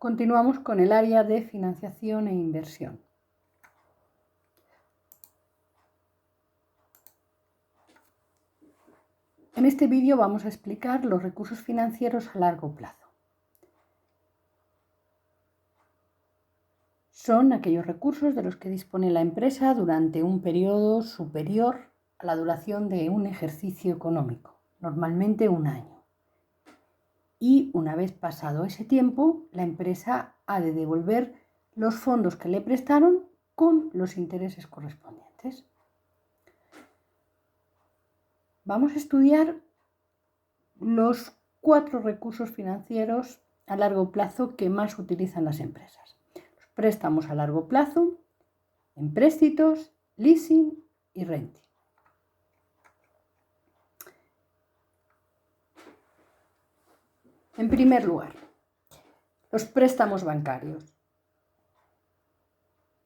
Continuamos con el área de financiación e inversión. En este vídeo vamos a explicar los recursos financieros a largo plazo. Son aquellos recursos de los que dispone la empresa durante un periodo superior a la duración de un ejercicio económico, normalmente un año. Y una vez pasado ese tiempo, la empresa ha de devolver los fondos que le prestaron con los intereses correspondientes. Vamos a estudiar los 4 recursos financieros a largo plazo que más utilizan las empresas. Los préstamos a largo plazo, empréstitos, leasing y renting. En primer lugar, los préstamos bancarios.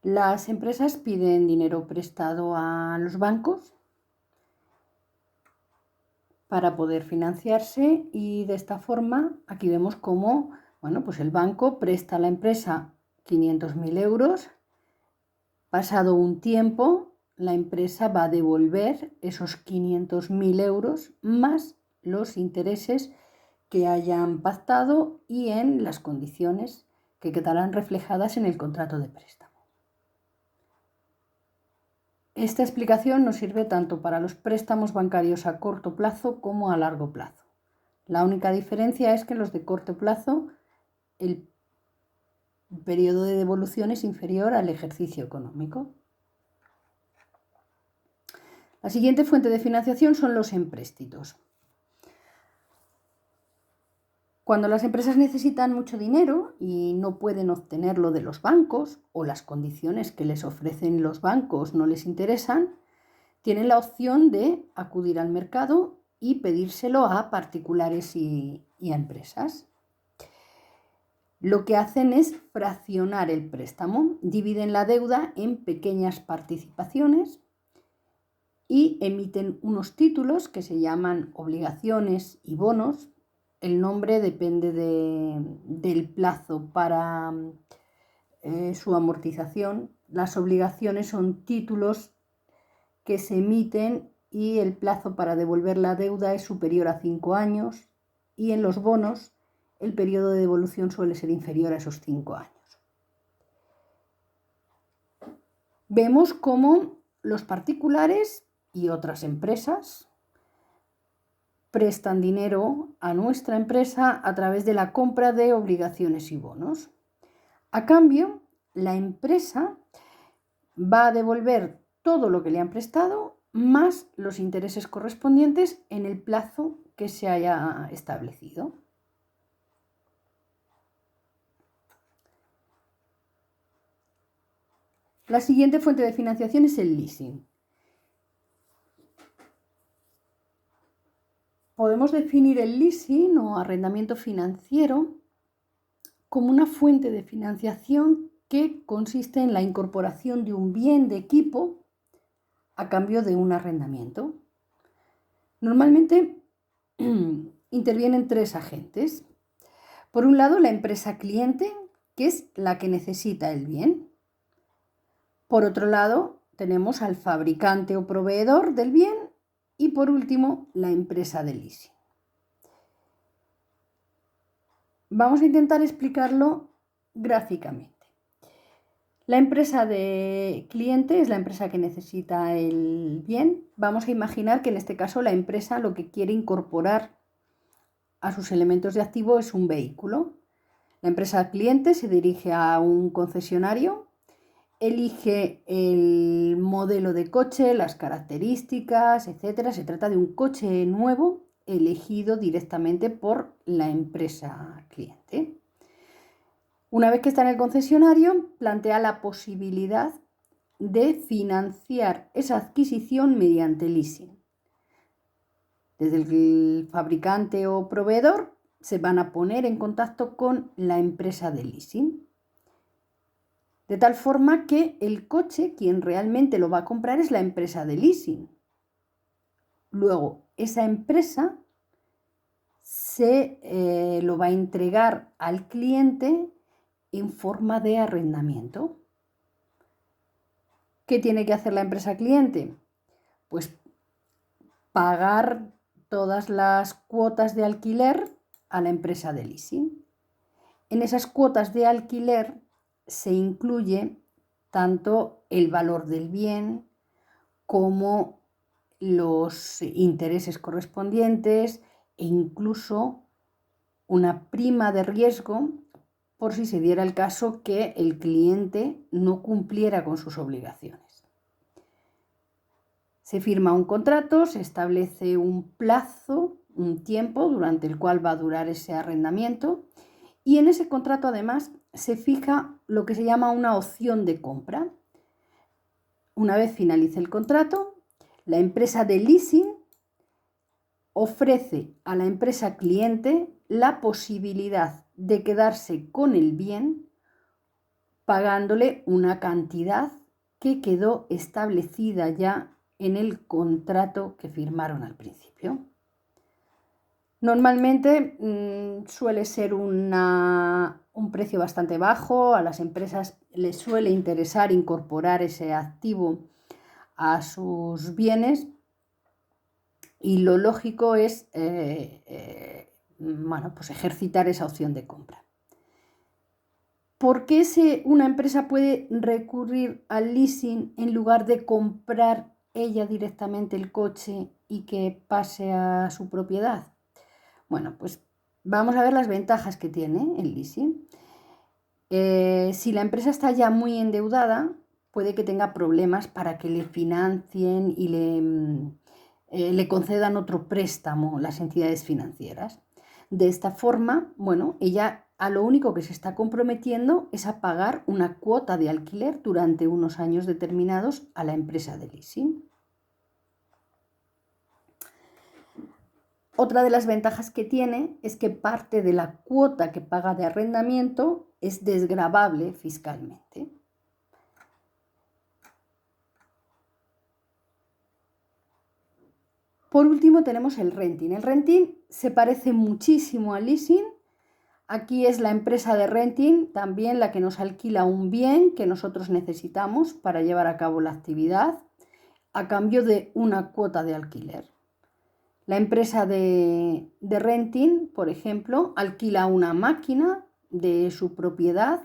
Las empresas piden dinero prestado a los bancos para poder financiarse y de esta forma aquí vemos cómo pues el banco presta a la empresa 500.000 euros. Pasado un tiempo, la empresa va a devolver esos 500.000 euros más los intereses que hayan pactado y en las condiciones que quedarán reflejadas en el contrato de préstamo. Esta explicación nos sirve tanto para los préstamos bancarios a corto plazo como a largo plazo. La única diferencia es que los de corto plazo el periodo de devolución es inferior al ejercicio económico. La siguiente fuente de financiación son los empréstitos. Cuando las empresas necesitan mucho dinero y no pueden obtenerlo de los bancos o las condiciones que les ofrecen los bancos no les interesan, tienen la opción de acudir al mercado y pedírselo a particulares y a empresas. Lo que hacen es fraccionar el préstamo, dividen la deuda en pequeñas participaciones y emiten unos títulos que se llaman obligaciones y bonos. El nombre depende del plazo para su amortización. Las obligaciones son títulos que se emiten y el plazo para devolver la deuda es superior a 5 años y en los bonos el periodo de devolución suele ser inferior a esos 5 años. Vemos cómo los particulares y otras empresas prestan dinero a nuestra empresa a través de la compra de obligaciones y bonos. A cambio, la empresa va a devolver todo lo que le han prestado más los intereses correspondientes en el plazo que se haya establecido. La siguiente fuente de financiación es el leasing. Podemos definir el leasing o arrendamiento financiero como una fuente de financiación que consiste en la incorporación de un bien de equipo a cambio de un arrendamiento. Normalmente intervienen 3 agentes. Por un lado, la empresa cliente, que es la que necesita el bien. Por otro lado, tenemos al fabricante o proveedor del bien. Y por último, la empresa de leasing. Vamos a intentar explicarlo gráficamente. La empresa de cliente es la empresa que necesita el bien. Vamos a imaginar que en este caso la empresa lo que quiere incorporar a sus elementos de activo es un vehículo. La empresa cliente se dirige a un concesionario, elige el modelo de coche, las características, etc. Se trata de un coche nuevo elegido directamente por la empresa cliente. Una vez que está en el concesionario, plantea la posibilidad de financiar esa adquisición mediante leasing. Desde el fabricante o proveedor se van a poner en contacto con la empresa de leasing. De tal forma que el coche, quien realmente lo va a comprar, es la empresa de leasing. Luego, esa empresa se lo va a entregar al cliente en forma de arrendamiento. ¿Qué tiene que hacer la empresa cliente? Pues pagar todas las cuotas de alquiler a la empresa de leasing. En esas cuotas de alquiler se incluye tanto el valor del bien como los intereses correspondientes e incluso una prima de riesgo por si se diera el caso que el cliente no cumpliera con sus obligaciones. Se firma un contrato, se establece un plazo, un tiempo durante el cual va a durar ese arrendamiento y en ese contrato además se fija lo que se llama una opción de compra. Una vez finalice el contrato, la empresa de leasing ofrece a la empresa cliente la posibilidad de quedarse con el bien pagándole una cantidad que quedó establecida ya en el contrato que firmaron al principio. Normalmente suele ser un precio bastante bajo, a las empresas les suele interesar incorporar ese activo a sus bienes y lo lógico es pues ejercitar esa opción de compra. ¿Por qué una empresa puede recurrir al leasing en lugar de comprar ella directamente el coche y que pase a su propiedad? Bueno, pues vamos a ver las ventajas que tiene el leasing. Si la empresa está ya muy endeudada, puede que tenga problemas para que le financien y le concedan otro préstamo las entidades financieras. De esta forma, ella a lo único que se está comprometiendo es a pagar una cuota de alquiler durante unos años determinados a la empresa de leasing. Otra de las ventajas que tiene es que parte de la cuota que paga de arrendamiento es desgravable fiscalmente. Por último tenemos el renting. El renting se parece muchísimo al leasing. Aquí es la empresa de renting también la que nos alquila un bien que nosotros necesitamos para llevar a cabo la actividad a cambio de una cuota de alquiler. La empresa de renting, por ejemplo, alquila una máquina de su propiedad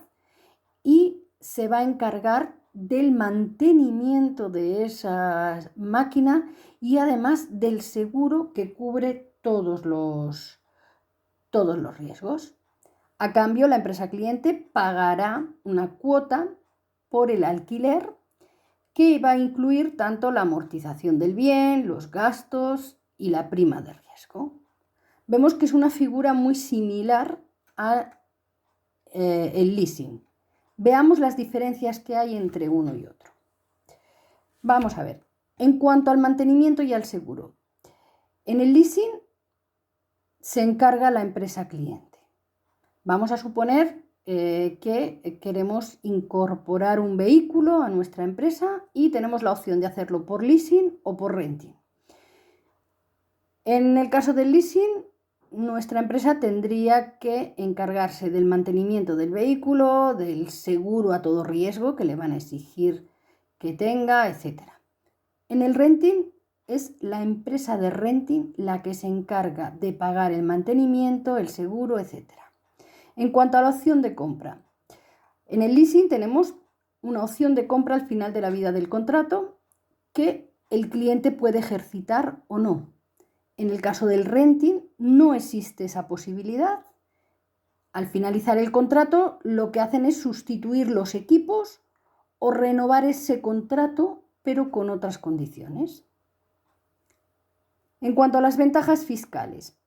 y se va a encargar del mantenimiento de esa máquina y además del seguro que cubre todos los riesgos. A cambio, la empresa cliente pagará una cuota por el alquiler que va a incluir tanto la amortización del bien, los gastos y la prima de riesgo. Vemos que es una figura muy similar al leasing. Veamos las diferencias que hay entre uno y otro. Vamos a ver. En cuanto al mantenimiento y al seguro, en el leasing se encarga la empresa cliente. Vamos a suponer que queremos incorporar un vehículo a nuestra empresa y tenemos la opción de hacerlo por leasing o por renting. En el caso del leasing, nuestra empresa tendría que encargarse del mantenimiento del vehículo, del seguro a todo riesgo que le van a exigir que tenga, etc. En el renting es la empresa de renting la que se encarga de pagar el mantenimiento, el seguro, etc. En cuanto a la opción de compra, en el leasing tenemos una opción de compra al final de la vida del contrato que el cliente puede ejercitar o no. En el caso del renting no existe esa posibilidad. Al finalizar el contrato, lo que hacen es sustituir los equipos o renovar ese contrato, pero con otras condiciones. En cuanto a las ventajas fiscales,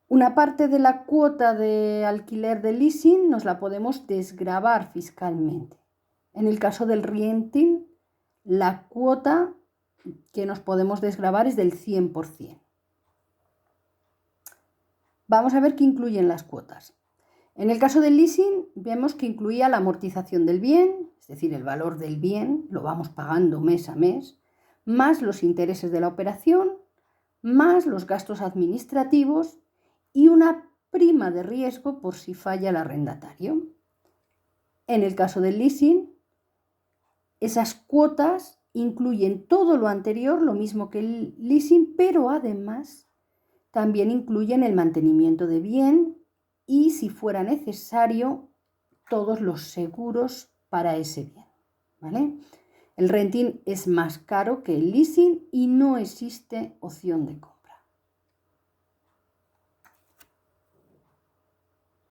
una parte de la cuota de alquiler de leasing nos la podemos desgravar fiscalmente. En el caso del renting, la cuota que nos podemos desgravar es del 100%. Vamos a ver qué incluyen las cuotas. En el caso del leasing vemos que incluía la amortización del bien, es decir, el valor del bien, lo vamos pagando mes a mes, más los intereses de la operación, más los gastos administrativos y una prima de riesgo por si falla el arrendatario. En el caso del leasing, esas cuotas incluyen todo lo anterior, lo mismo que el leasing, pero además también incluyen el mantenimiento de bien y, si fuera necesario, todos los seguros para ese bien, ¿vale? El renting es más caro que el leasing y no existe opción de compra.